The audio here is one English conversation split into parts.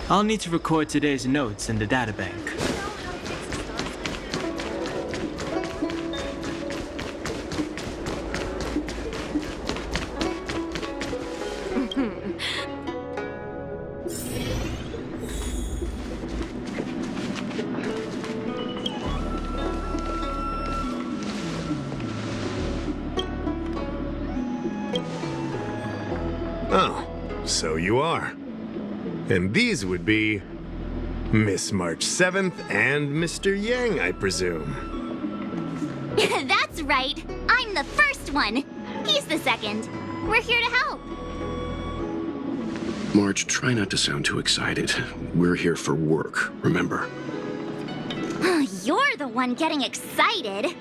I'll need to record today's notes in the databank. Oh, so you are. And these would be Miss March 7th and Mr. Yang, I presume. That's right. I'm the first one. He's the second. We're here to help. March, try not to sound too excited. We're here for work, remember? You're the one getting excited.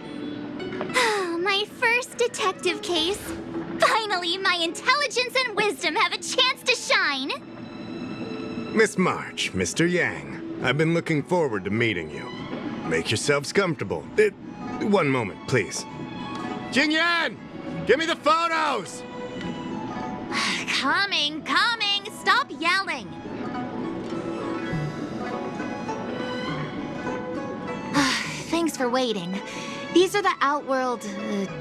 My first detective case. Finally, my intelligence and wisdom have a chance to shine. Miss March, Mr. Yang, I've been looking forward to meeting you. Make yourselves comfortable. One moment, please. Jingyan! Give me the photos! Coming. Stop yelling. Thanks for waiting. These are the Outworld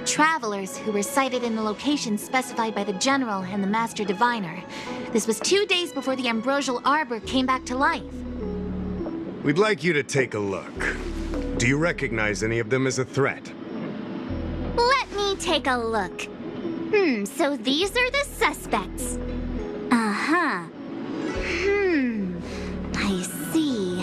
travelers who were sighted in the location specified by the General and the Master Diviner. This was 2 days before the Ambrosial Arbor came back to life. We'd like you to take a look. Do you recognize any of them as a threat? Let me take a look. So these are the suspects. Uh-huh. I see.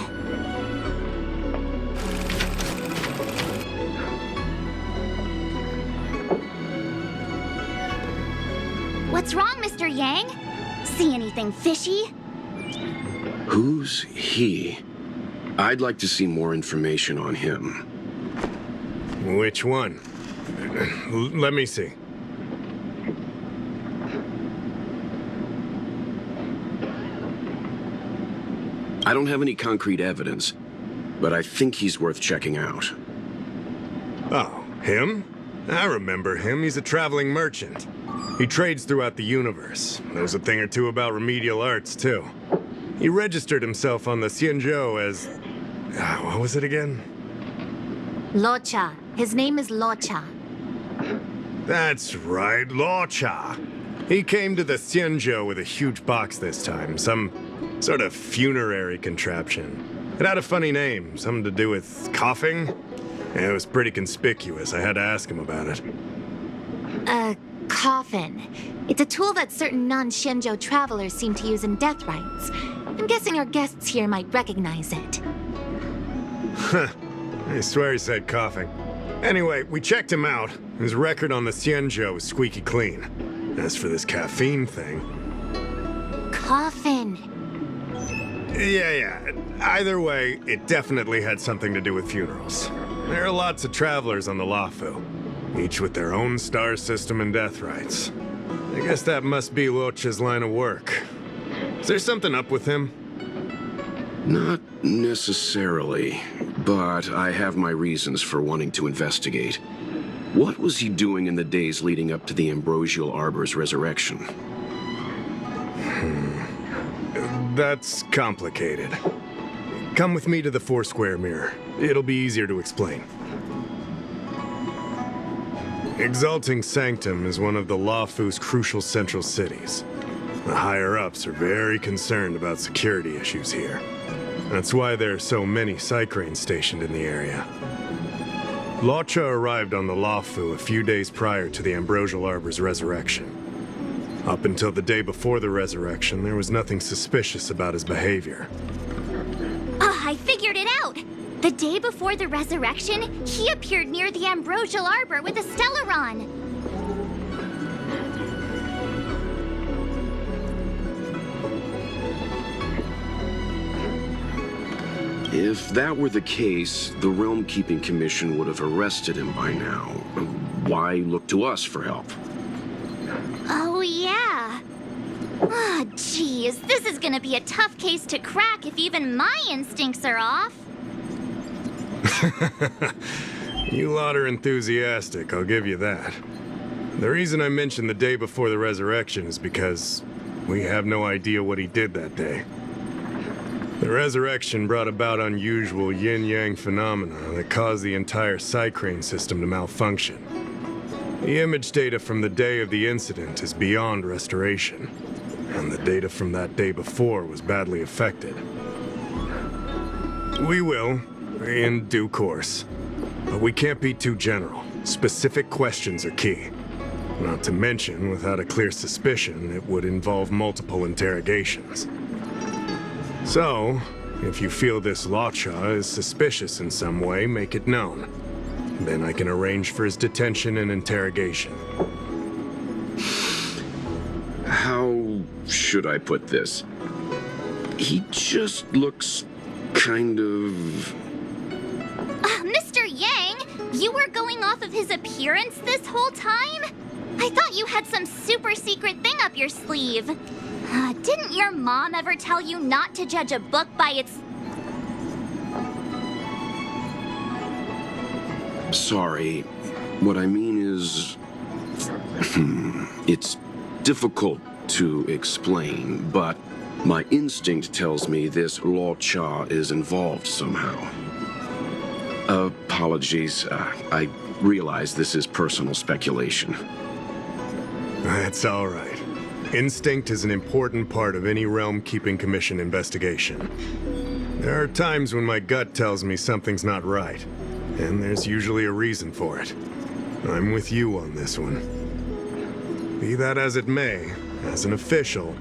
What's wrong, Mr. Yang? See anything fishy? Who's he? I'd like to see more information on him. Which one? Let me see. I don't have any concrete evidence, but I think he's worth checking out. Oh, him? I remember him. He's a traveling merchant. He trades throughout the universe. Knows a thing or two about remedial arts, too. He registered himself on the Xianzhou as... what was it again? Luocha. His name is Luocha. That's right, Luocha. He came to the Xianzhou with a huge box this time. Some sort of funerary contraption. It had a funny name, something to do with coughing. It was pretty conspicuous. I had to ask him about it. A coffin. It's a tool that certain non-Xianzhou travelers seem to use in death rites. I'm guessing our guests here might recognize it. I swear he said coughing. Anyway, we checked him out. His record on the Xianzhou is squeaky clean. As for this caffeine thing... Coffin. Yeah. Either way, it definitely had something to do with funerals. There are lots of travelers on the Luofu, each with their own star system and death rites. I guess that must be Luocha's line of work. Is there something up with him? Not necessarily, but I have my reasons for wanting to investigate. What was he doing in the days leading up to the Ambrosial Arbor's resurrection? That's complicated. Come with me to the Four-Square Mirror. It'll be easier to explain. Exalting Sanctum is one of the Luofu's crucial central cities. The higher-ups are very concerned about security issues here. That's why there are so many Psycranes stationed in the area. Luocha arrived on the Luofu a few days prior to the Ambrosial Arbor's resurrection. Up until the day before the resurrection, there was nothing suspicious about his behavior. I figured it out! The day before the resurrection, he appeared near the Ambrosial Arbor with a Stellaron. If that were the case, the Realm Keeping Commission would have arrested him by now. Why look to us for help? Oh, yeah. Ah, geez, this is gonna be a tough case to crack if even my instincts are off. You lot are enthusiastic, I'll give you that. The reason I mentioned the day before the resurrection is because we have no idea what he did that day. The resurrection brought about unusual yin-yang phenomena that caused the entire Psycrane system to malfunction. The image data from the day of the incident is beyond restoration, and the data from that day before was badly affected. We will, in due course. But we can't be too general. Specific questions are key. Not to mention, without a clear suspicion, it would involve multiple interrogations. So, if you feel this Luocha is suspicious in some way, make it known. Then I can arrange for his detention and interrogation. How should I put this? He just looks kind of... Mr. Yang, you were going off of his appearance this whole time? I thought you had some super secret thing up your sleeve. Didn't your mom ever tell you not to judge a book by its... Sorry. What I mean is... it's difficult to explain, but my instinct tells me this Luocha is involved somehow. Apologies. I realize this is personal speculation. That's all right. Instinct is an important part of any Realm Keeping Commission investigation. There are times when my gut tells me something's not right, and there's usually a reason for it. I'm with you on this one. Be that as it may, as an official,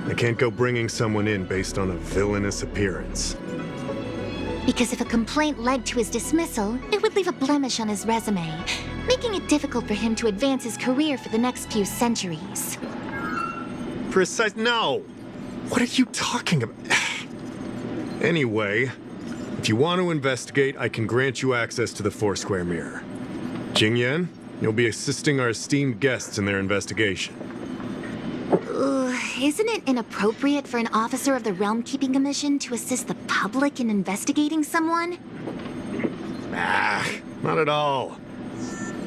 I can't go bringing someone in based on a villainous appearance. Because if a complaint led to his dismissal, it would leave a blemish on his resume, making it difficult for him to advance his career for the next few centuries. No! What are you talking about? Anyway, if you want to investigate, I can grant you access to the Foursquare Mirror. Jingyan, you'll be assisting our esteemed guests in their investigation. Isn't it inappropriate for an officer of the Realm Keeping Commission to assist the public in investigating someone? Not at all.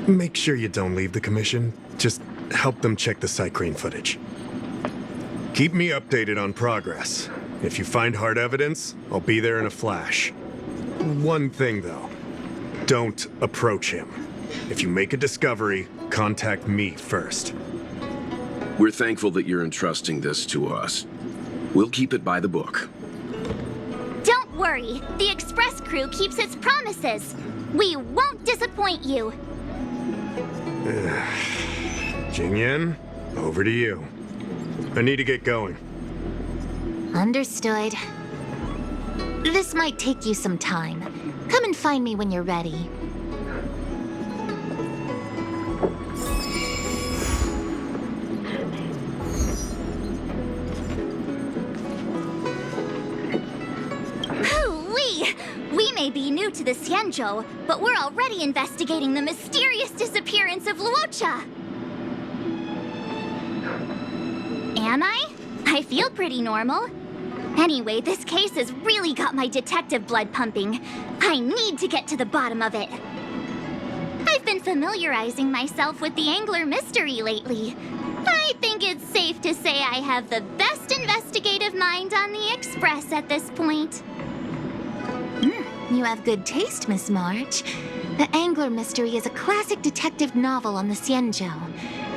Make sure you don't leave the commission. Just help them check the Psycrane footage. Keep me updated on progress. If you find hard evidence, I'll be there in a flash. One thing, though. Don't approach him. If you make a discovery, contact me first. We're thankful that you're entrusting this to us. We'll keep it by the book. Don't worry, the Express crew keeps its promises. We won't disappoint you. Jingyan, over to you. I need to get going. Understood. This might take you some time. Come and find me when you're ready. We may be new to the Xianzhou, but we're already investigating the mysterious disappearance of Luocha. Am I? I feel pretty normal. Anyway, this case has really got my detective blood pumping. I need to get to the bottom of it. I've been familiarizing myself with the Angler mystery lately. I think it's safe to say I have the best investigative mind on the Express at this point. You have good taste, Miss March. The Angler Mystery is a classic detective novel on the Xianzhou.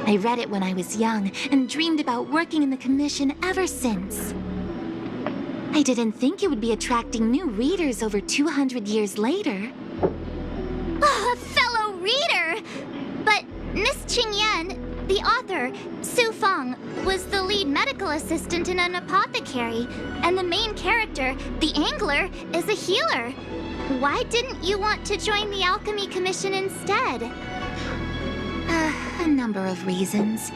I read it when I was young and dreamed about working in the commission ever since. I didn't think it would be attracting new readers over 200 years later. A fellow reader! But, Miss Qingyan, the The author, Su Fong, was the lead medical assistant in an apothecary, and the main character, the angler, is a healer. Why didn't you want to join the Alchemy Commission instead? A number of reasons.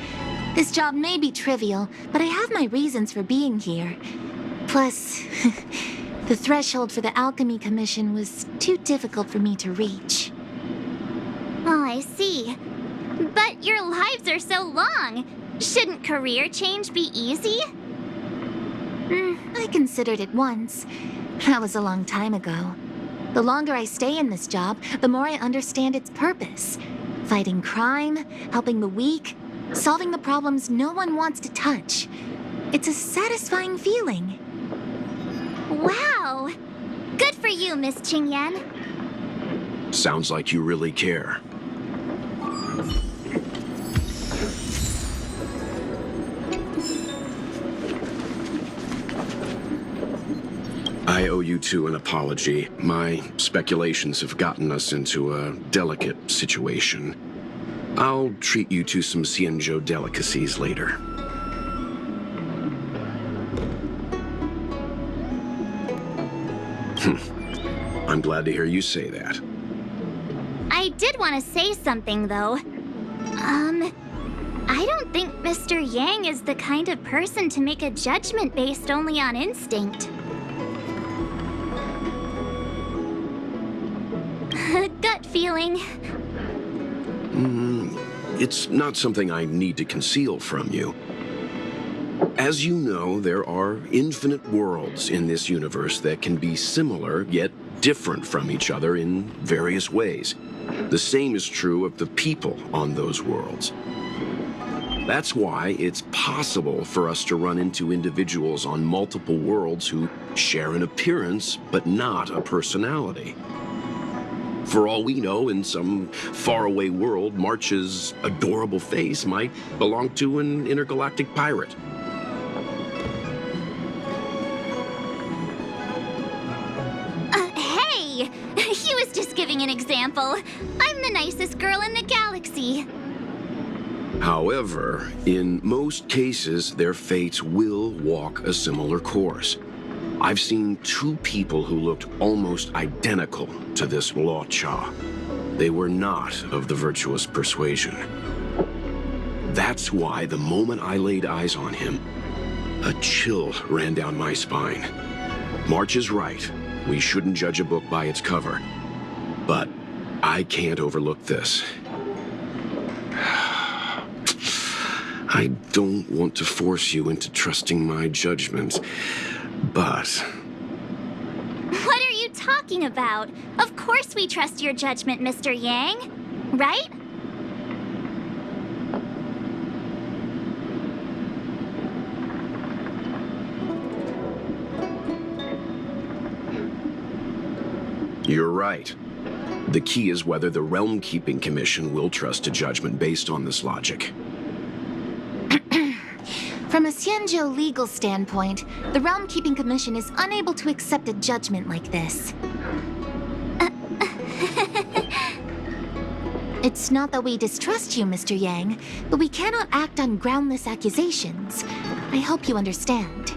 This job may be trivial, but I have my reasons for being here. Plus, the threshold for the Alchemy Commission was too difficult for me to reach. Oh, I see. But your lives are so long. Shouldn't career change be easy? I considered it once. That was a long time ago. The longer I stay in this job, the more I understand its purpose. Fighting crime, helping the weak, solving the problems no one wants to touch. It's a satisfying feeling. Wow! Good for you, Miss Qingyan. Sounds like you really care. I owe you two an apology. My speculations have gotten us into a delicate situation. I'll treat you to some Xianzhou delicacies later. I'm glad to hear you say that. I did want to say something, though. I don't think Mr. Yang is the kind of person to make a judgment based only on instinct. Gut feeling. It's not something I need to conceal from you. As you know, there are infinite worlds in this universe that can be similar, yet different from each other in various ways. The same is true of the people on those worlds. That's why it's possible for us to run into individuals on multiple worlds who share an appearance, but not a personality. For all we know, in some faraway world, March's adorable face might belong to an intergalactic pirate. Hey! He was just giving an example. I'm the nicest girl in the galaxy. However, in most cases, their fates will walk a similar course. I've seen two people who looked almost identical to this Luocha. They were not of the virtuous persuasion. That's why the moment I laid eyes on him, a chill ran down my spine. March is right. We shouldn't judge a book by its cover. But I can't overlook this. I don't want to force you into trusting my judgment, but... What are you talking about? Of course we trust your judgment, Mr. Yang. Right? You're right. The key is whether the Realm Keeping Commission will trust a judgment based on this logic. From a Xianzhou legal standpoint, the Realm Keeping Commission is unable to accept a judgment like this. It's not that we distrust you, Mr. Yang, but we cannot act on groundless accusations. I hope you understand.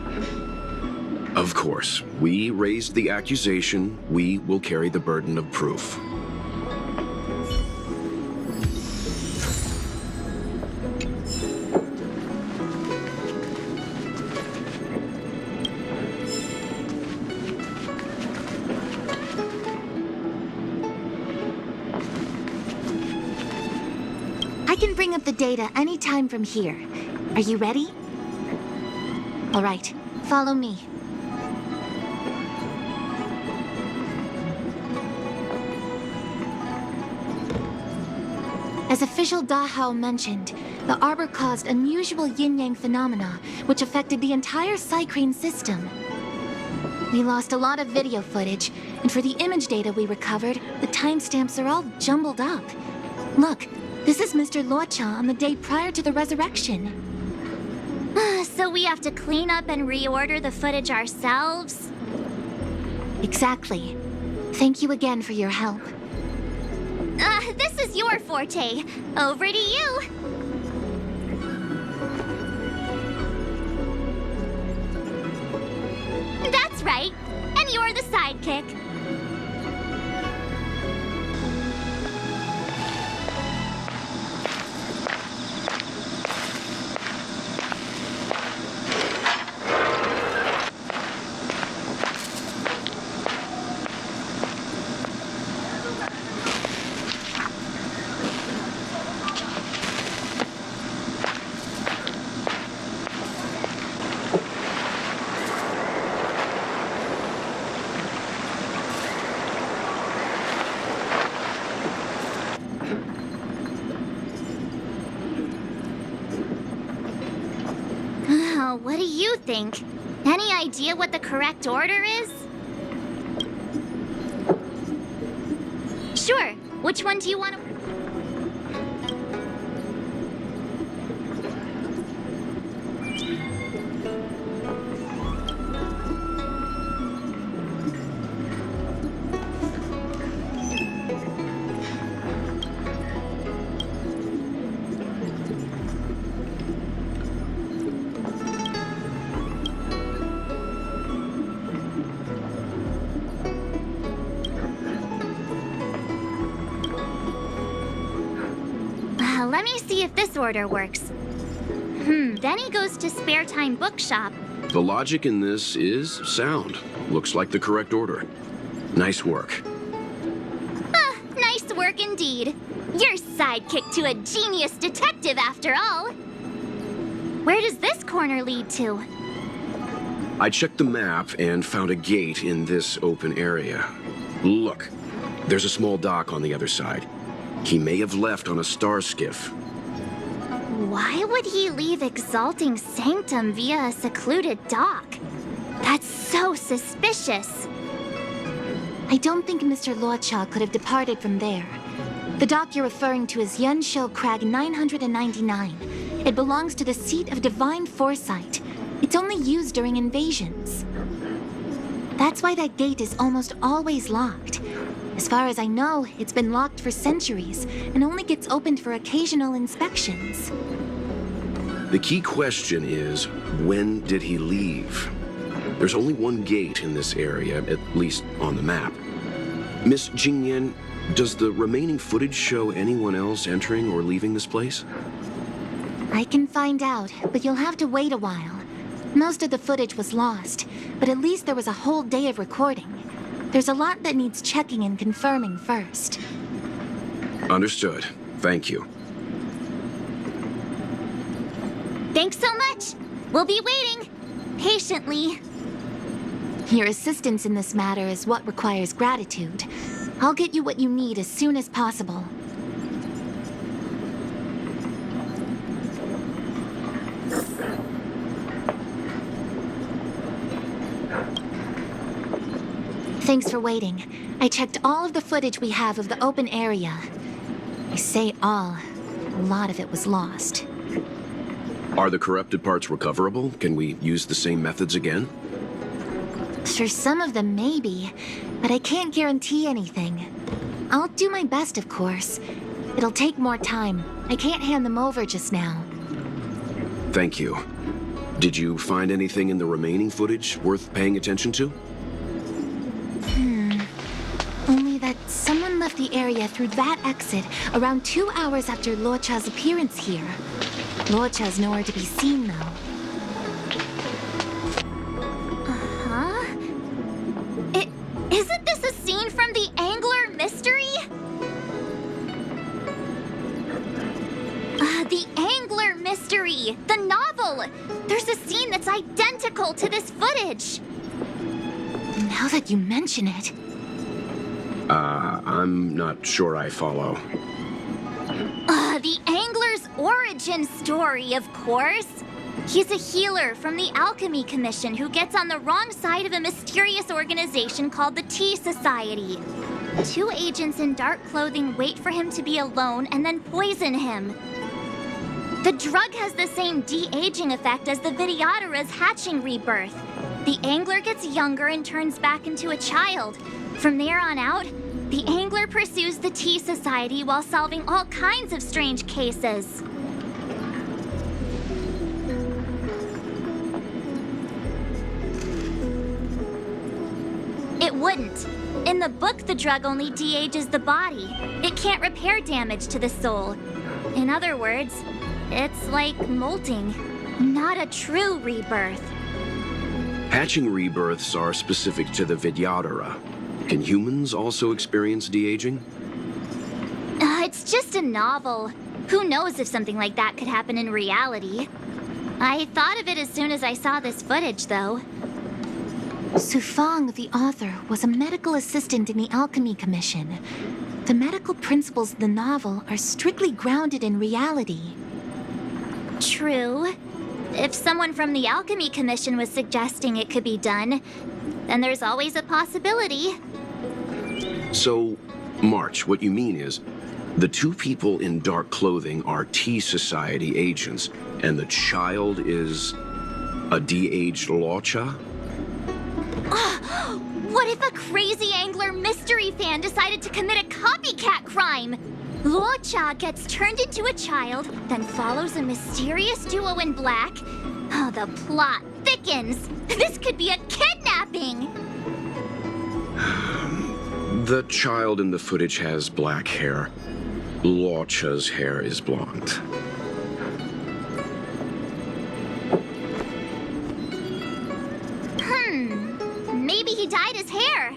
Of course, we raised the accusation. We will carry the burden of proof. I can bring up the data anytime from here. Are you ready? All right, follow me. As official Dahao mentioned, the Arbor caused unusual yin-yang phenomena, which affected the entire Cycrane system. We lost a lot of video footage, and for the image data we recovered, the timestamps are all jumbled up. Look, this is Mr. Luocha on the day prior to the resurrection. So we have to clean up and reorder the footage ourselves? Exactly. Thank you again for your help. This is your forte. Over to you. right. And you're the sidekick. Oh, what do you think? Any idea what the correct order is? Sure. Which one do you want to... Let me see if this order works. Then he goes to Spare Time Bookshop. The logic in this is sound. Looks like the correct order. Nice work. Nice work indeed. You're sidekick to a genius detective after all. Where does this corner lead to? I checked the map and found a gate in this open area. Look, there's a small dock on the other side. He may have left on a star skiff. Why would he leave Exalting Sanctum via a secluded dock? That's so suspicious. I don't think Mr. Luocha could have departed from there. The dock you're referring to is Yunsho Crag 999. It belongs to the seat of divine foresight. It's only used during invasions. That's why that gate is almost always locked. As far as I know, it's been locked for centuries and only gets opened for occasional inspections. The key question is, when did he leave? There's only one gate in this area, at least on the map. Miss Jingyan, does the remaining footage show anyone else entering or leaving this place? I can find out, but you'll have to wait a while. Most of the footage was lost, but at least there was a whole day of recording. There's a lot that needs checking and confirming first. Understood. Thank you. Thanks so much. We'll be waiting. Patiently. Your assistance in this matter is what requires gratitude. I'll get you what you need as soon as possible. Thanks for waiting. I checked all of the footage we have of the open area. I say all. A lot of it was lost. Are the corrupted parts recoverable? Can we use the same methods again? For some of them, maybe. But I can't guarantee anything. I'll do my best, of course. It'll take more time. I can't hand them over just now. Thank you. Did you find anything in the remaining footage worth paying attention to? Only that someone left the area through that exit around 2 hours after Luocha's appearance here. Luocha's nowhere to be seen, though. Isn't this a scene from the Angler Mystery? The Angler Mystery! The novel! There's a scene that's identical to this footage! Now that you mention it... I'm not sure I follow. The Angler's origin story, of course. He's a healer from the Alchemy Commission who gets on the wrong side of a mysterious organization called the Tea Society. 2 agents in dark clothing wait for him to be alone and then poison him. The drug has the same de-aging effect as the Vidyadhara's hatching rebirth. The Angler gets younger and turns back into a child. From there on out, the Angler pursues the Tea Society while solving all kinds of strange cases. couldn't. In the book, the drug only de-ages the body. It can't repair damage to the soul. In other words, it's like molting, not a true rebirth. Hatching rebirths are specific to the Vidyadhara. Can humans also experience de-aging? It's just a novel. Who knows if something like that could happen in reality? I thought of it as soon as I saw this footage, though. Sufang, the author, was a medical assistant in the Alchemy Commission. The medical principles of the novel are strictly grounded in reality. True. If someone from the Alchemy Commission was suggesting it could be done, then there's always a possibility. So, March, what you mean is, the two people in dark clothing are Tea Society agents, and the child is a de-aged Luocha? What if a crazy angler mystery fan decided to commit a copycat crime? Luocha gets turned into a child, then follows a mysterious duo in black. Oh, the plot thickens. This could be a kidnapping! The child in the footage has black hair. Luocha's hair is blonde. Maybe he dyed his hair.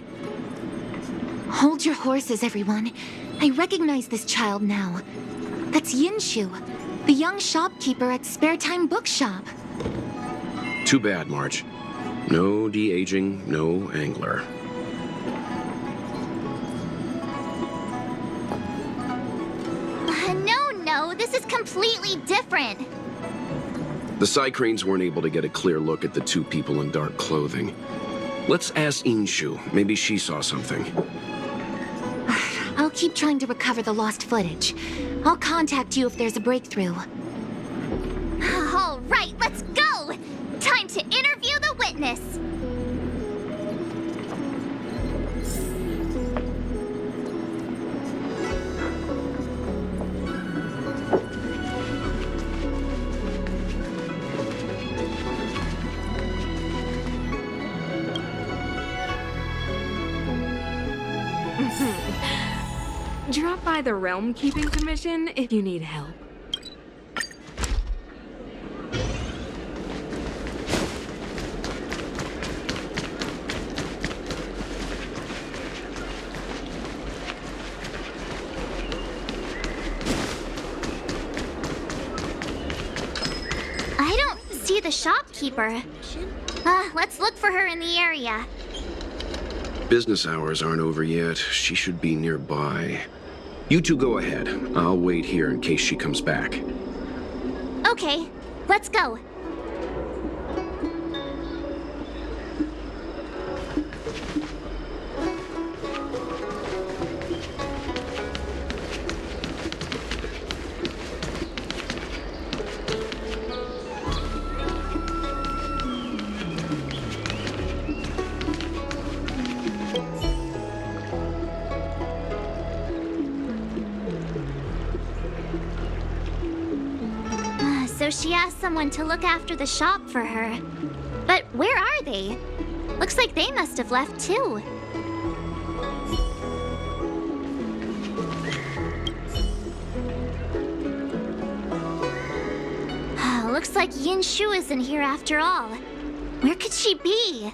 Hold your horses, everyone. I recognize this child now. That's Yinshu, the young shopkeeper at Spare Time Bookshop. Too bad, March. No de-aging, no angler. No, this is completely different. The side cranes weren't able to get a clear look at the two people in dark clothing. Let's ask Inshu. Maybe she saw something. I'll keep trying to recover the lost footage. I'll contact you if there's a breakthrough. All right, let's go! Time to interview the witness! Drop by the Realm Keeping Commission if you need help. I don't see the shopkeeper. Let's look for her in the area. Business hours aren't over yet. She should be nearby. You two go ahead. I'll wait here in case she comes back. Okay, let's go. So she asked someone to look after the shop for her. But where are they? Looks like they must have left too. Looks like Yinshu isn't here after all. Where could she be?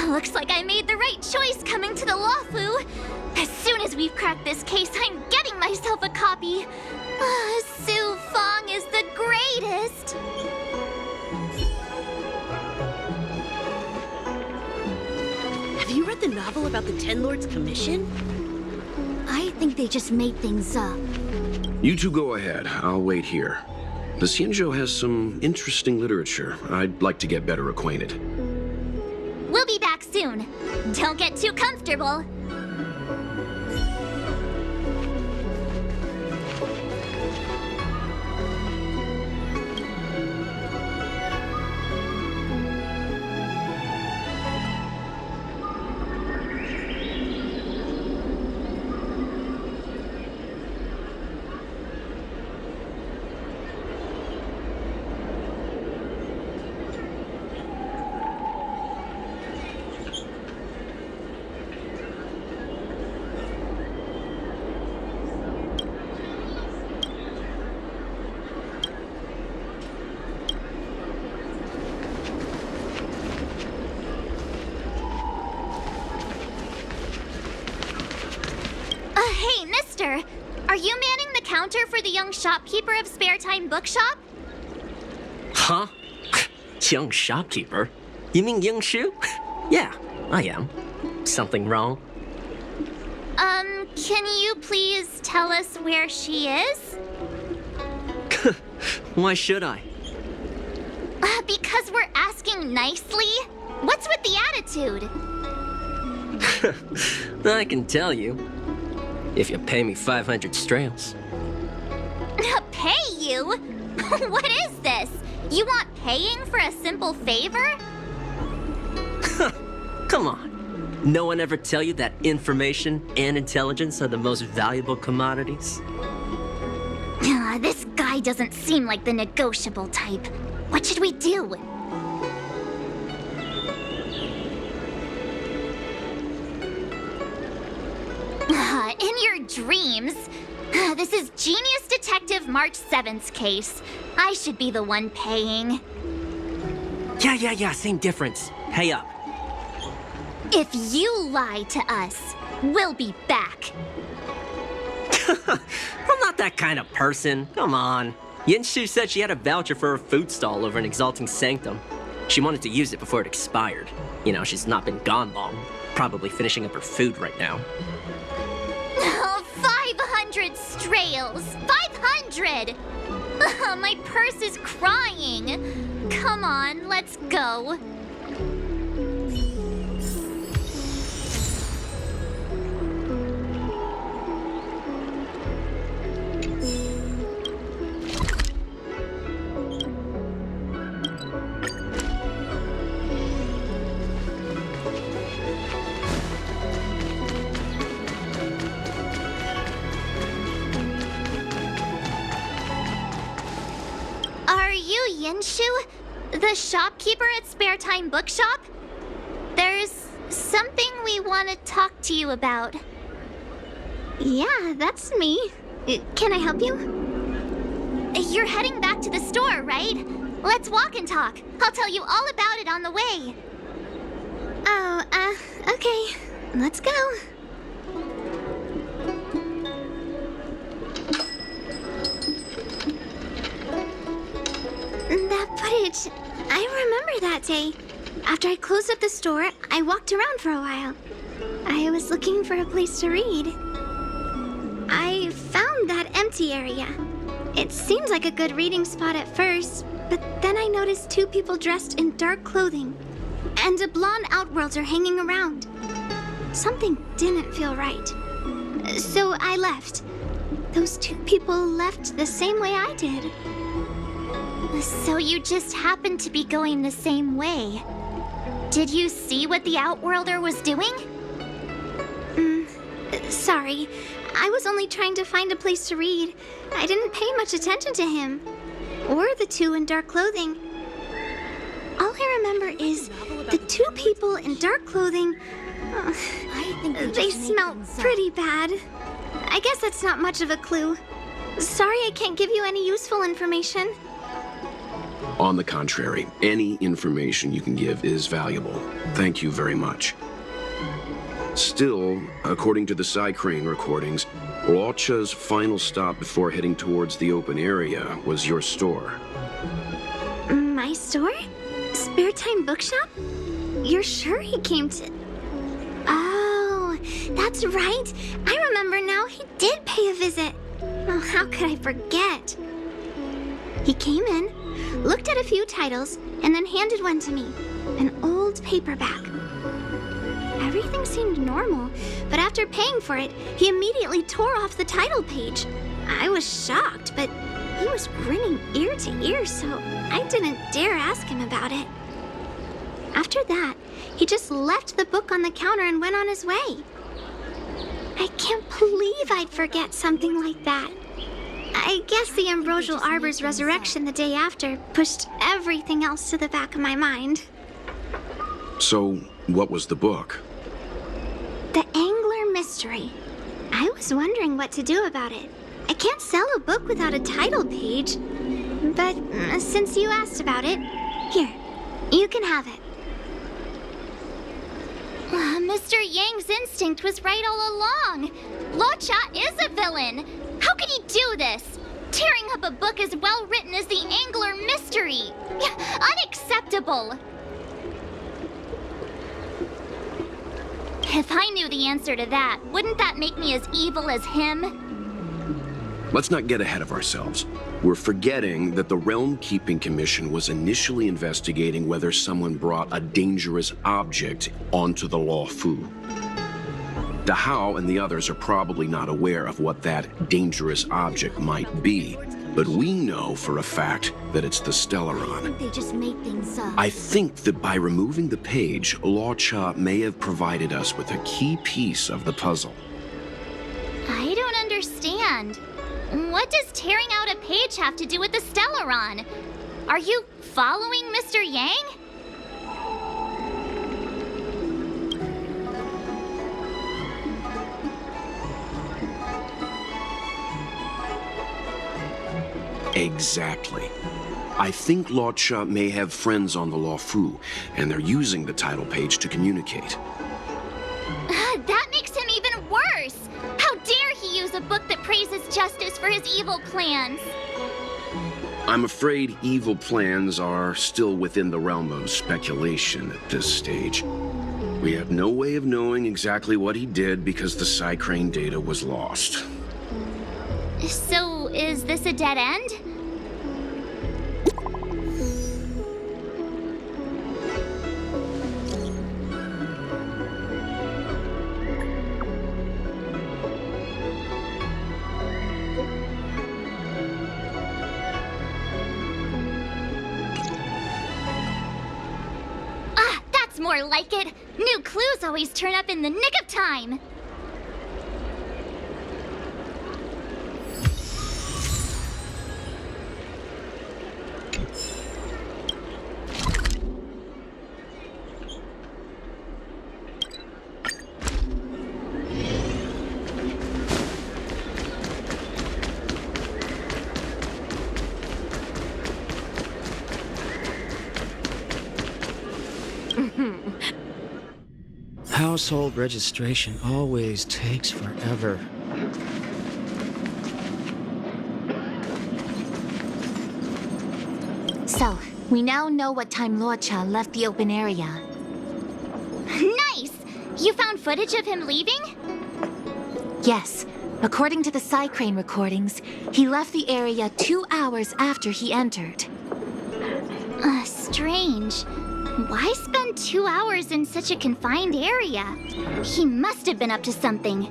Looks like I made the right choice coming to the Luofu. As soon as we've cracked this case, I'm getting myself a copy. Su Fong is the greatest. Have you read the novel about the Ten Lords Commission? I think they just made things up. You two go ahead. I'll wait here. The Xianzhou has some interesting literature. I'd like to get better acquainted. We'll be back soon. Don't get too comfortable. Master, are you manning the counter for the young shopkeeper of Spare Time Bookshop? Huh? Young shopkeeper? You mean Young Shu? Yeah, I am. Something wrong? Can you please tell us where she is? Why should I? Because we're asking nicely. What's with the attitude? I can tell you. If you pay me 500 strails. Pay you? What is this? You want paying for a simple favor? Come on. No one ever tell you that information and intelligence are the most valuable commodities? This guy doesn't seem like the negotiable type. What should we do? In your dreams. This is Genius Detective March 7th's case. I should be the one paying. Yeah, same difference. Pay up. If you lie to us, we'll be back. I'm not that kind of person. Come on. Yinshu said she had a voucher for her food stall over in Exalting Sanctum. She wanted to use it before it expired. You know, she's not been gone long. Probably finishing up her food right now. 500 strails! 500! My purse is crying. Come on, let's go. Yinshu, the shopkeeper at Spare Time Bookshop? There's something we want to talk to you about. Yeah, that's me. Can I help you? You're heading back to the store, right? Let's walk and talk. I'll tell you all about it on the way. Oh, okay. Let's go. That footage, I remember that day. After I closed up the store, I walked around for a while. I was looking for a place to read. I found that empty area. It seemed like a good reading spot at first, but then I noticed two people dressed in dark clothing and a blonde outworlder hanging around. Something didn't feel right. So I left. Those two people left the same way I did. So you just happened to be going the same way. Did you see what the Outworlder was doing? Sorry. I was only trying to find a place to read. I didn't pay much attention to him. Or the two in dark clothing. All I remember is the two people in dark clothing. They smell pretty bad. I guess that's not much of a clue. Sorry I can't give you any useful information. On the contrary, any information you can give is valuable. Thank you very much. Still, according to the Crane recordings, Luocha's final stop before heading towards the open area was your store. My store? Spare Time Bookshop? You're sure he came to... Oh, that's right. I remember now. He did pay a visit. Oh, how could I forget? He came in, looked at a few titles, and then handed one to me. An old paperback. Everything seemed normal, but after paying for it, he immediately tore off the title page. I was shocked, but he was grinning ear to ear, so I didn't dare ask him about it. After that, he just left the book on the counter and went on his way. I can't believe I'd forget something like that. I guess the Ambrosial Arbor's resurrection the day after pushed everything else to the back of my mind. So, what was the book? The Angler Mystery. I was wondering what to do about it. I can't sell a book without a title page. But since you asked about it, here, you can have it. Mr. Yang's instinct was right all along. Luocha is a villain. How could he do this? Tearing up a book as well written as the Angler Mystery. Unacceptable. If I knew the answer to that, wouldn't that make me as evil as him? Let's not get ahead of ourselves. We're forgetting that the Realm Keeping Commission was initially investigating whether someone brought a dangerous object onto the Luofu. Dahao and the others are probably not aware of what that dangerous object might be, but we know for a fact that it's the Stellaron. They just make things up. I think that by removing the page, Luocha may have provided us with a key piece of the puzzle. I don't understand. What does tearing out a page have to do with the Stellaron? Are you following Mr. Yang? Exactly. I think Luocha may have friends on the Luofu, and they're using the title page to communicate. That makes him even worse! How dare he use a book that praises justice for his evil plans? I'm afraid evil plans are still within the realm of speculation at this stage. We have no way of knowing exactly what he did because the Psycrane data was lost. So, is this a dead end? That's more like it. New clues always turn up in the nick of time. Household registration always takes forever. So, we now know what time Luocha left the open area. Nice! You found footage of him leaving? Yes, according to the Psycrane recordings, he left the area 2 hours after he entered. Strange. Why spend 2 hours in such a confined area? He must have been up to something.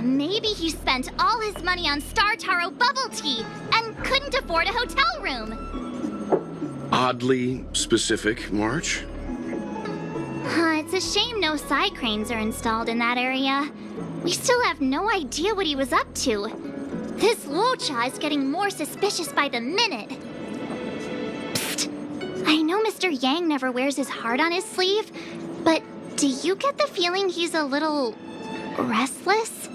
Maybe he spent all his money on Star Taro bubble tea and couldn't afford a hotel room. Oddly specific, March. It's a shame no Psycranes are installed in that area. We still have no idea what he was up to. This Luocha is getting more suspicious by the minute. Psst. I know Mr. Yang never wears his heart on his sleeve, but do you get the feeling he's a little restless?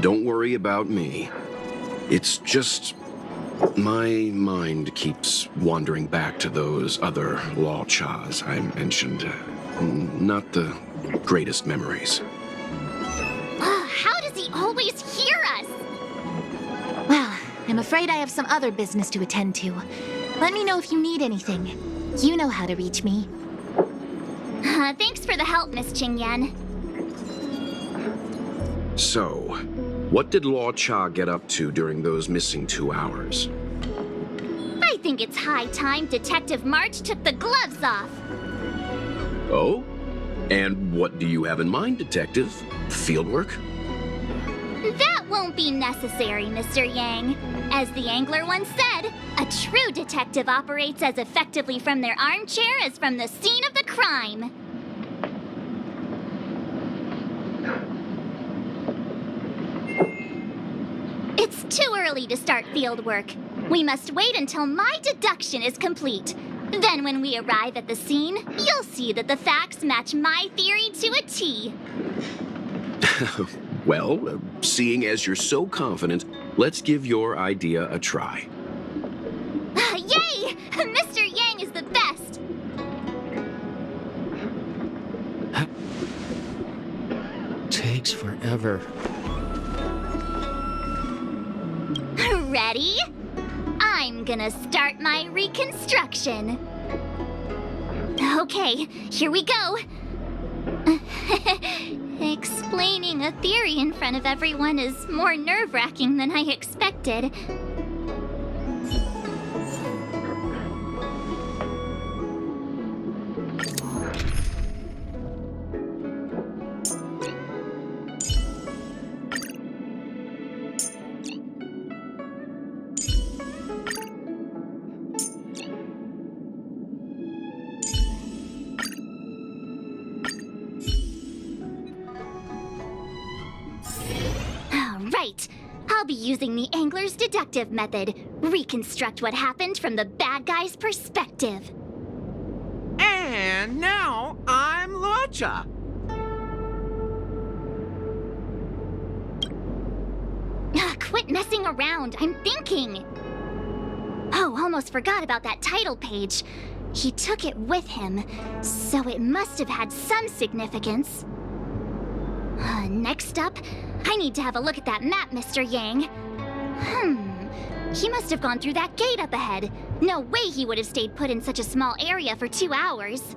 Don't worry about me. It's just my mind keeps wandering back to those other Luochas I mentioned. Not the greatest memories. How does he always hear us? Well, I'm afraid I have some other business to attend to. Let me know if you need anything. You know how to reach me. Thanks for the help, Miss Qingyan. So, what did Luocha get up to during those missing 2 hours? I think it's high time Detective March took the gloves off. Oh? And what do you have in mind, Detective? Fieldwork? That won't be necessary, Mr. Yang. As the angler once said, a true detective operates as effectively from their armchair as from the scene of the crime. It's too early to start field work. We must wait until my deduction is complete. Then when we arrive at the scene, you'll see that the facts match my theory to a T. Well, seeing as you're so confident, let's give your idea a try. Yay! Mr. Yang is the best! Takes forever. Ready? I'm gonna start my reconstruction. Okay, here we go. Explaining a theory in front of everyone is more nerve-wracking than I expected. Right. I'll be using the angler's deductive method. Reconstruct what happened from the bad guy's perspective. And now I'm Luocha. Quit messing around. I'm thinking. Oh, almost forgot about that title page. He took it with him, so it must have had some significance. Next up, I need to have a look at that map, Mr. Yang. He must have gone through that gate up ahead. No way he would have stayed put in such a small area for 2 hours.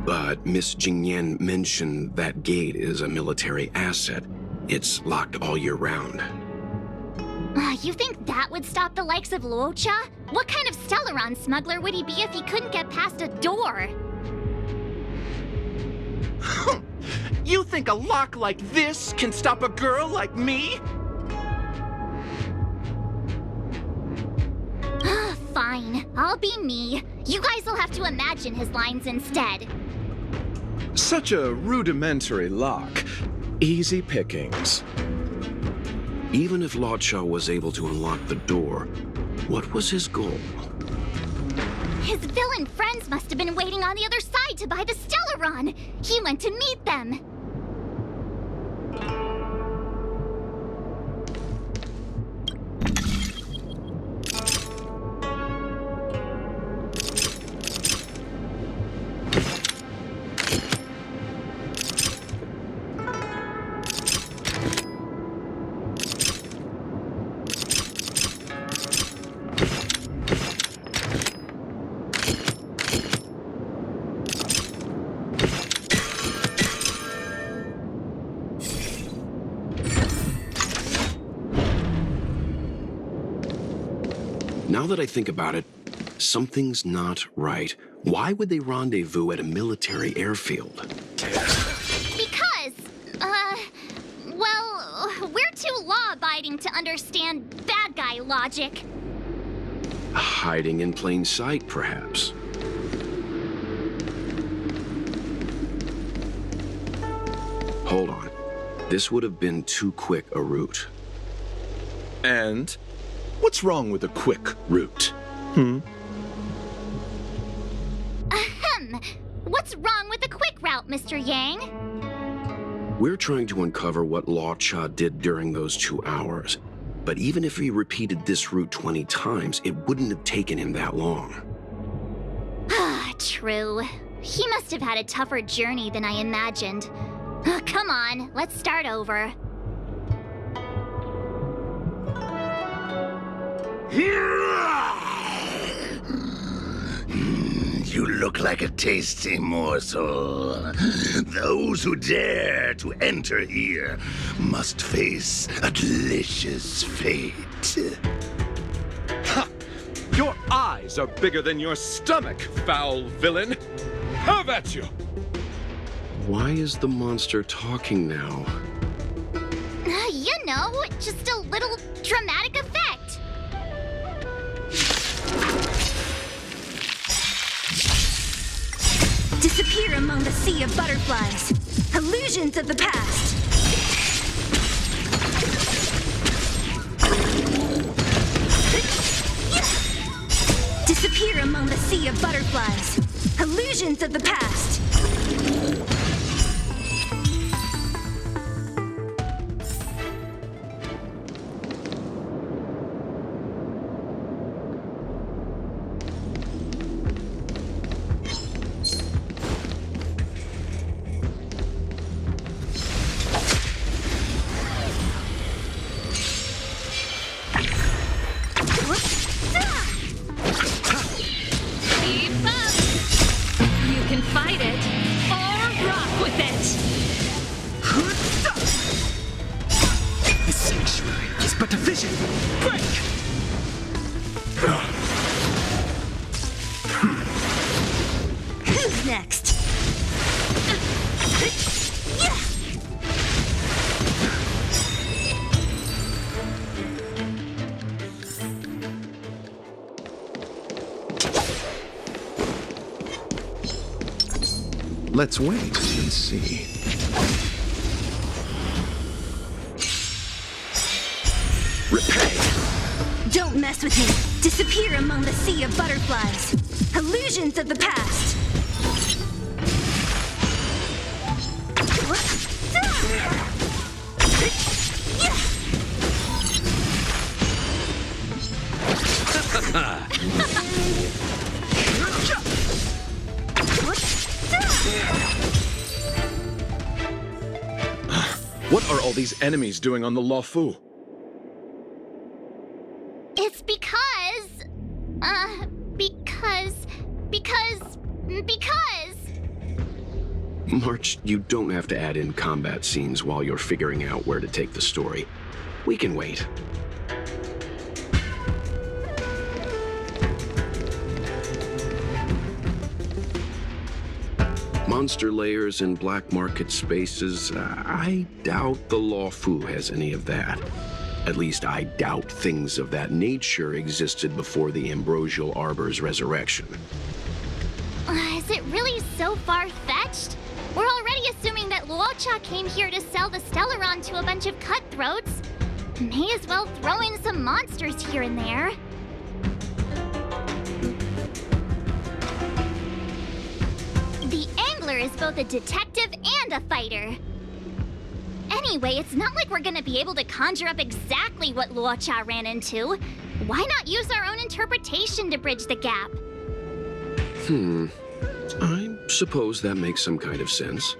But Miss Jingyan mentioned that gate is a military asset. It's locked all year round. You think that would stop the likes of Luocha? What kind of Stellaron smuggler would he be if he couldn't get past a door? You think a lock like this can stop a girl like me? Fine, I'll be me. You guys will have to imagine his lines instead. Such a rudimentary lock. Easy pickings. Even if Luocha was able to unlock the door, what was his goal? His villain friends must have been waiting on the other side to buy the Stellaron. He went to meet them. Now that I think about it, something's not right. Why would they rendezvous at a military airfield? Because, well, we're too law-abiding to understand bad guy logic. Hiding in plain sight, perhaps. Hold on. This would have been too quick a route. And what's wrong with a quick route? Ahem. What's wrong with the quick route, Mr. Yang? We're trying to uncover what Luocha did during those 2 hours. But even if he repeated this route 20 times, it wouldn't have taken him that long. True. He must have had a tougher journey than I imagined. Come on, let's start over. You look like a tasty morsel. Those who dare to enter here must face a delicious fate. Ha! Your eyes are bigger than your stomach, foul villain! Have at you! Why is the monster talking now? You know, just a little dramatic effect. Disappear among the sea of butterflies. Illusions of the past. Disappear among the sea of butterflies. Illusions of the past. The sanctuary is but a vision. Break! Who's next? Let's wait and see. Repay! Don't mess with me. Disappear among the sea of butterflies. Illusions of the past. What are all these enemies doing on the Luocha? It's because... March, you don't have to add in combat scenes while you're figuring out where to take the story. We can wait. Monster layers and black market spaces, I doubt the Luocha has any of that. At least I doubt things of that nature existed before the Ambrosial Arbor's resurrection. Is it really so far-fetched? We're already assuming that Luocha came here to sell the Stellaron to a bunch of cutthroats. May as well throw in some monsters here and there. The Angler is both a detective and a fighter. Anyway, it's not like we're gonna be able to conjure up exactly what Luocha ran into. Why not use our own interpretation to bridge the gap? I suppose that makes some kind of sense.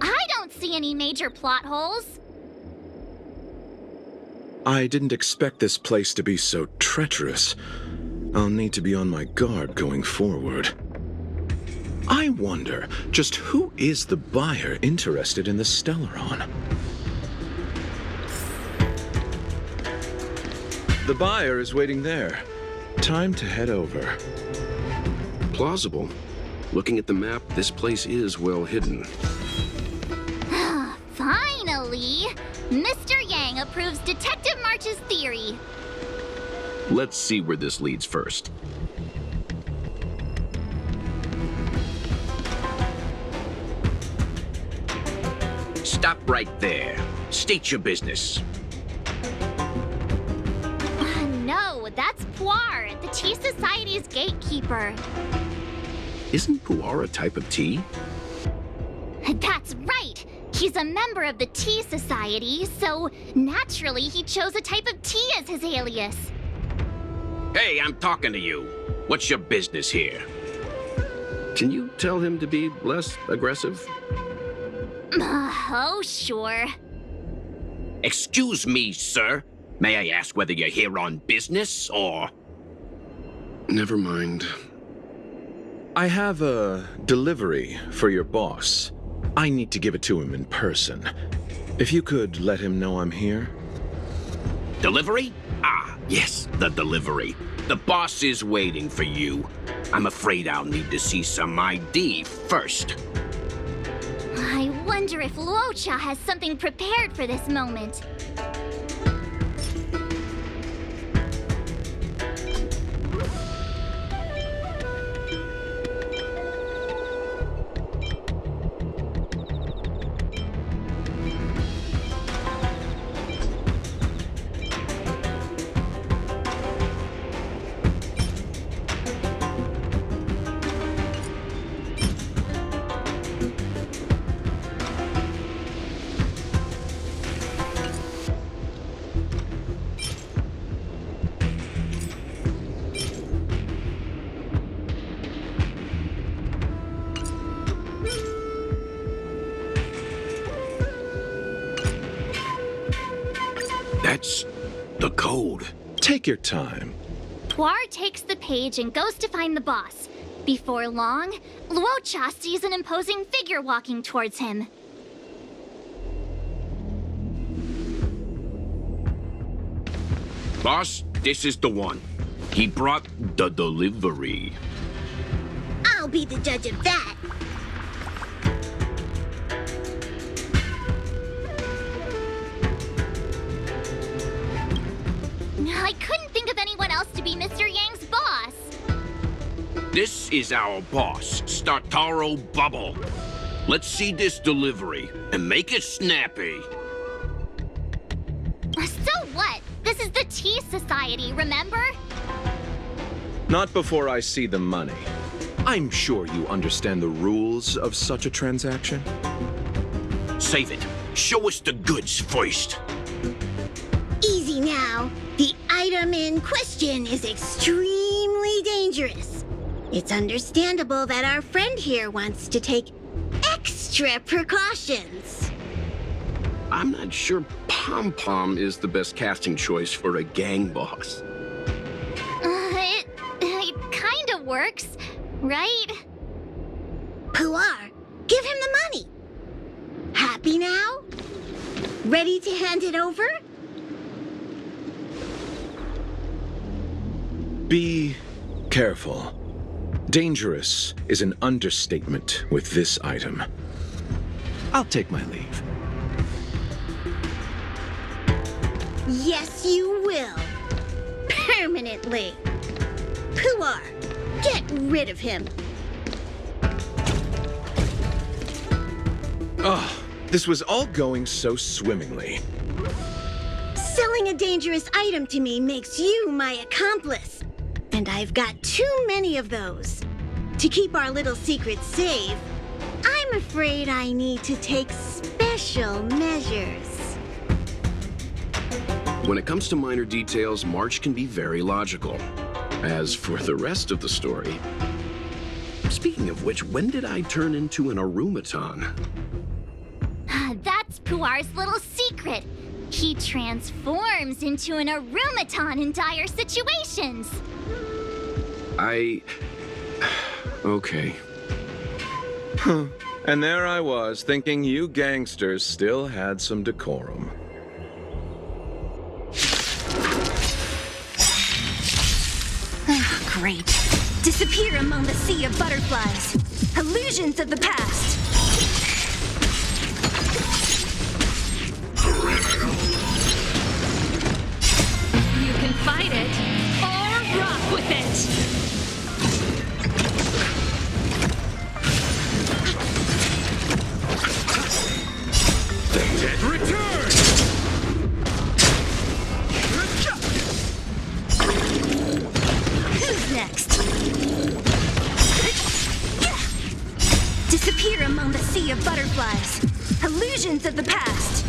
I don't see any major plot holes. I didn't expect this place to be so treacherous. I'll need to be on my guard going forward. I wonder, just who is the buyer interested in the Stellaron? The buyer is waiting there. Time to head over. Plausible. Looking at the map, this place is well hidden. Finally! Mr. Yang approves Detective March's theory. Let's see where this leads first. Stop right there. State your business. No, that's Puar, the Tea Society's gatekeeper. Isn't pu'ar a type of tea? That's right! He's a member of the Tea Society, so naturally he chose a type of tea as his alias. Hey, I'm talking to you. What's your business here? Can you tell him to be less aggressive? Oh, sure. Excuse me, sir. May I ask whether you're here on business, or... Never mind. I have a delivery for your boss. I need to give it to him in person. If you could let him know I'm here. Delivery? Ah, yes, the delivery. The boss is waiting for you. I'm afraid I'll need to see some ID first. I wonder if Luocha has something prepared for this moment. That's the code. Take your time. Puar takes the page and goes to find the boss. Before long, Luocha sees an imposing figure walking towards him. Boss, this is the one. He brought the delivery. I'll be the judge of that. I couldn't think of anyone else to be Mr. Yang's boss. This is our boss, Startaro Bubble. Let's see this delivery and make it snappy. So what? This is the Tea Society, remember? Not before I see the money. I'm sure you understand the rules of such a transaction. Save it. Show us the goods first. Easy now. The item in question is extremely dangerous. It's understandable that our friend here wants to take extra precautions. I'm not sure Pom Pom is the best casting choice for a gang boss. It kind of works, right? Puar, give him the money. Happy now? Ready to hand it over? Be careful. Dangerous is an understatement with this item. I'll take my leave. Yes, you will. Permanently. Puar, get rid of him. Oh, this was all going so swimmingly. Selling a dangerous item to me makes you my accomplice. And I've got too many of those. To keep our little secret safe, I'm afraid I need to take special measures. When it comes to minor details, March can be very logical. As for the rest of the story... Speaking of which, when did I turn into an Arumaton? That's Puar's little secret. He transforms into an Arumaton in dire situations. Okay. Huh. And there I was, thinking you gangsters still had some decorum. Great. Disappear among the sea of butterflies. Illusions of the past. You can fight it, or rock with it! Return! Who's next? Disappear among the sea of butterflies. Illusions of the past.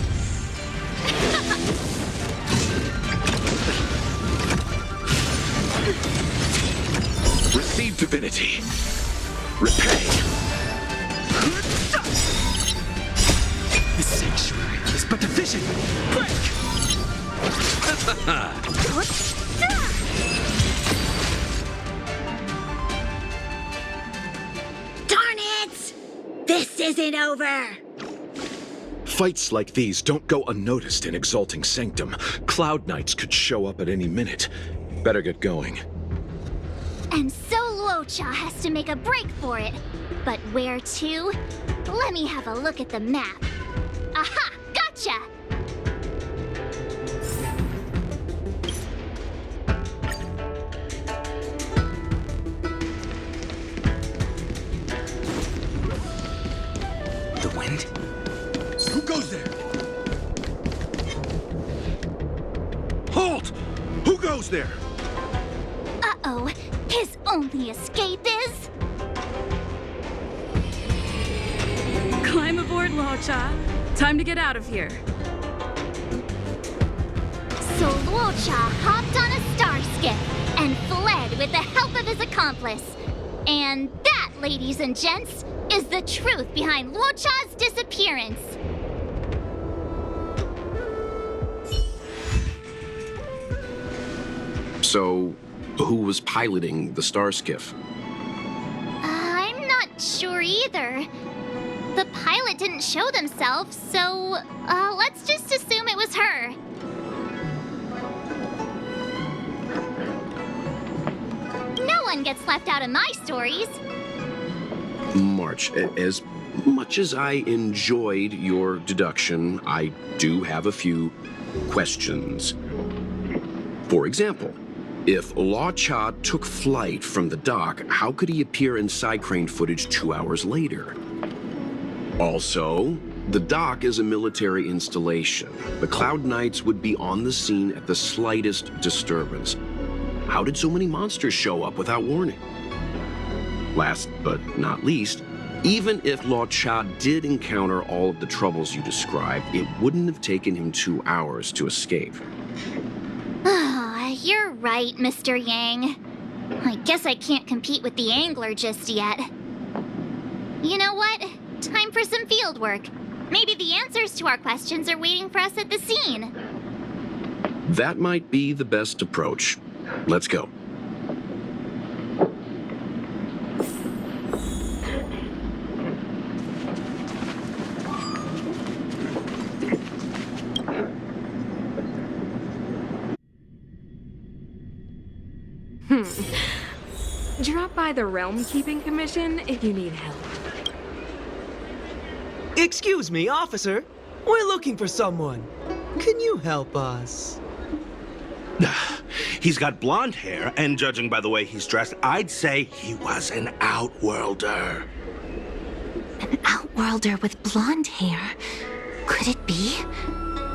Receive divinity. Repay. The sanctuary is but a vision. Break! Darn it! This isn't over! Fights like these don't go unnoticed in Exalting Sanctum. Cloud Knights could show up at any minute. Better get going. And so Luocha has to make a break for it. But where to? Let me have a look at the map. Aha! Gotcha! The wind? Who goes there? Halt! Who goes there? Uh-oh. His only escape is... Climb aboard, Luocha. Time to get out of here. So Luocha hopped on a star skiff and fled with the help of his accomplice. And that, ladies and gents, is the truth behind Luocha's disappearance. So, who was piloting the star skiff? sure either. The pilot didn't show themselves, so let's just assume it was her. No one gets left out of my stories. March, as much as I enjoyed your deduction, I do have a few questions. For example, if Luocha took flight from the dock, how could he appear in side crane footage 2 hours later? Also, the dock is a military installation. The Cloud Knights would be on the scene at the slightest disturbance. How did so many monsters show up without warning? Last but not least, even if Luocha did encounter all of the troubles you described, it wouldn't have taken him 2 hours to escape. You're right, Mr. Yang. I guess I can't compete with the angler just yet. You know what? Time for some field work. Maybe the answers to our questions are waiting for us at the scene. That might be the best approach. Let's go. Drop by the Realm Keeping Commission if you need help. Excuse me, officer. We're looking for someone. Can you help us? He's got blonde hair, and judging by the way he's dressed, I'd say he was an outworlder. An outworlder with blonde hair? Could it be?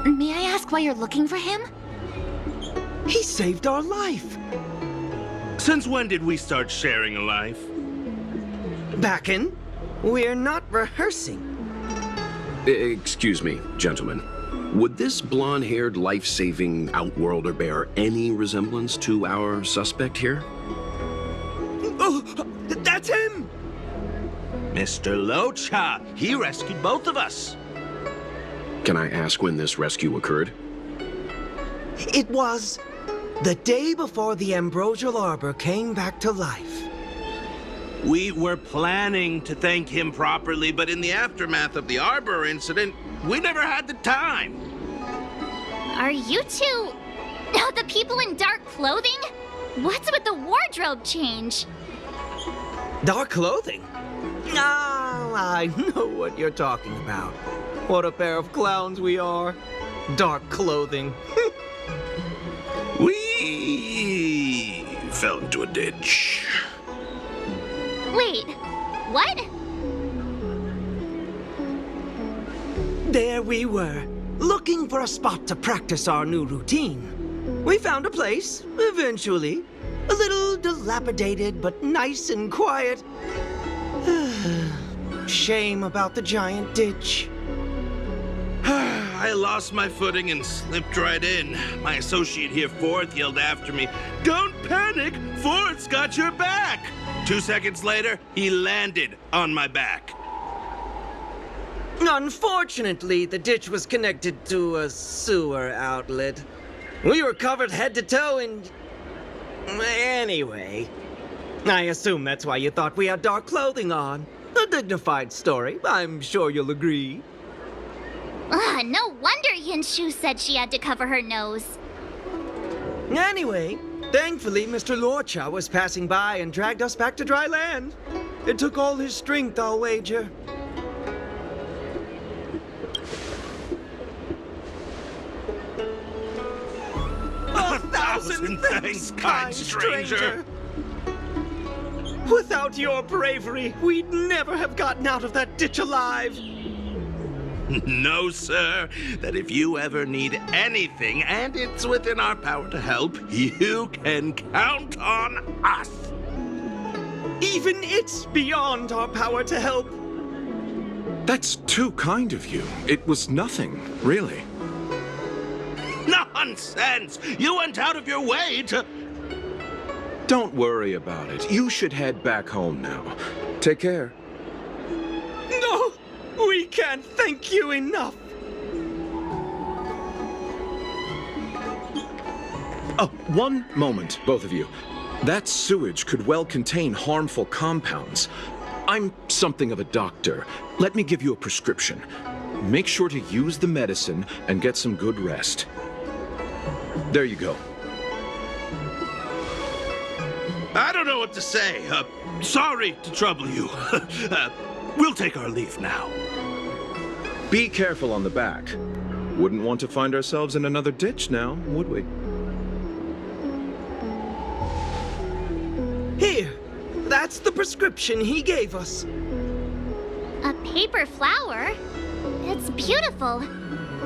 May I ask why you're looking for him? He saved our life. Since when did we start sharing a life? Backen, we're not rehearsing. Excuse me, gentlemen. Would this blonde-haired, life-saving outworlder bear any resemblance to our suspect here? Oh, that's him! Mr. Luocha, he rescued both of us. Can I ask when this rescue occurred? It was the day before the Ambrosial Arbor came back to life. We were planning to thank him properly, but in the aftermath of the Arbor incident, we never had the time. Are you two the people in dark clothing? What's with the wardrobe change? Dark clothing? Ah, I know what you're talking about. What a pair of clowns we are. Dark clothing. We fell into a ditch. Wait, what? There we were, looking for a spot to practice our new routine. We found a place, eventually. A little dilapidated, but nice and quiet. Shame about the giant ditch. I lost my footing and slipped right in. My associate here, Fourth, yelled after me, "Don't panic! Fourth's got your back!" 2 seconds later, he landed on my back. Unfortunately, the ditch was connected to a sewer outlet. We were covered head to toe in... Anyway, I assume that's why you thought we had dark clothing on. A dignified story, I'm sure you'll agree. No wonder Yinshu said she had to cover her nose. Anyway, thankfully, Mr. Luocha was passing by and dragged us back to dry land. It took all his strength, I'll wager. A thousand thanks, kind stranger. Without your bravery, we'd never have gotten out of that ditch alive. No, sir. That if you ever need anything, and it's within our power to help, you can count on us. Even it's beyond our power to help. That's too kind of you. It was nothing, really. Nonsense! You went out of your way to... Don't worry about it. You should head back home now. Take care. No! We can't thank you enough! Oh, one moment, both of you. That sewage could well contain harmful compounds. I'm something of a doctor. Let me give you a prescription. Make sure to use the medicine and get some good rest. There you go. I don't know what to say. Sorry to trouble you. We'll take our leave now. Be careful on the back. Wouldn't want to find ourselves in another ditch now, would we? Here, that's the prescription he gave us. A paper flower? It's beautiful.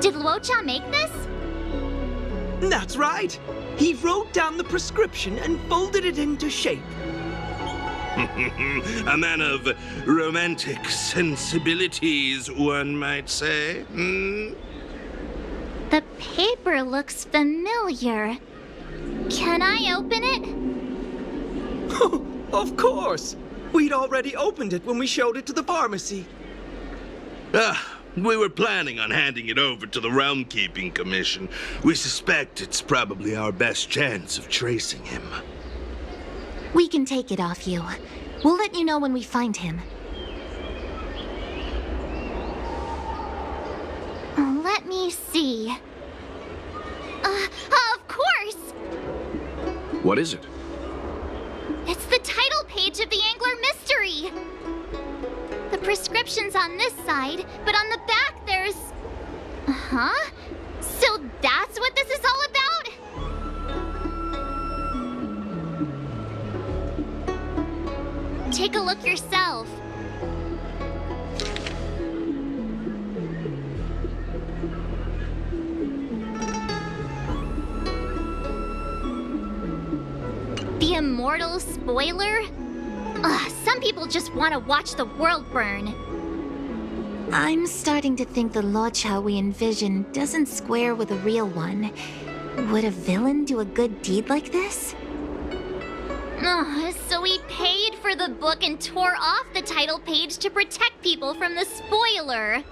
Did Luocha make this? That's right. He wrote down the prescription and folded it into shape. A man of romantic sensibilities, one might say. Hmm? The paper looks familiar. Can I open it? Of course. We'd already opened it when we showed it to the pharmacy. We were planning on handing it over to the Realm Keeping Commission. We suspect it's probably our best chance of tracing him. We can take it off you. We'll let you know when we find him. Let me see. Of course! What is it? It's the title page of the Angler Mystery! The prescription's on this side, but on the back there's... Huh? So that's what this is all about? Take a look yourself. The immortal spoiler? Ugh, some people just want to watch the world burn. I'm starting to think the Luocha we envision doesn't square with a real one. Would a villain do a good deed like this? Ugh, so he paid for the book and tore off the title page to protect people from the spoiler.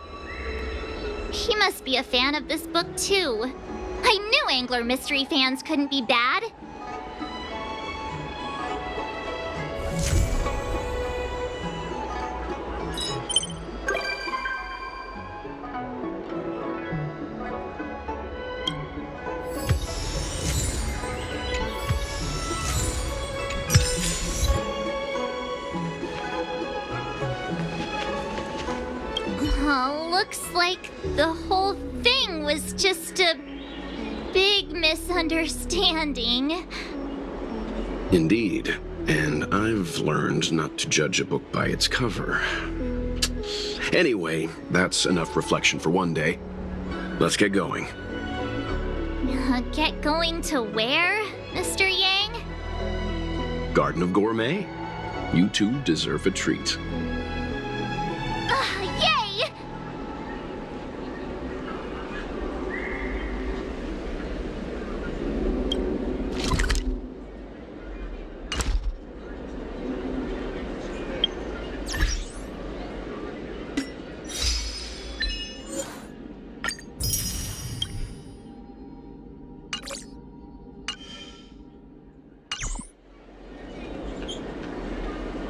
He must be a fan of this book too. I knew Angler Mystery fans couldn't be bad. Looks like the whole thing was just a big misunderstanding. Indeed. And I've learned not to judge a book by its cover. Anyway, that's enough reflection for one day. Let's get going. Get going to where, Mr. Yang? Garden of Gourmet. You two deserve a treat. Ugh.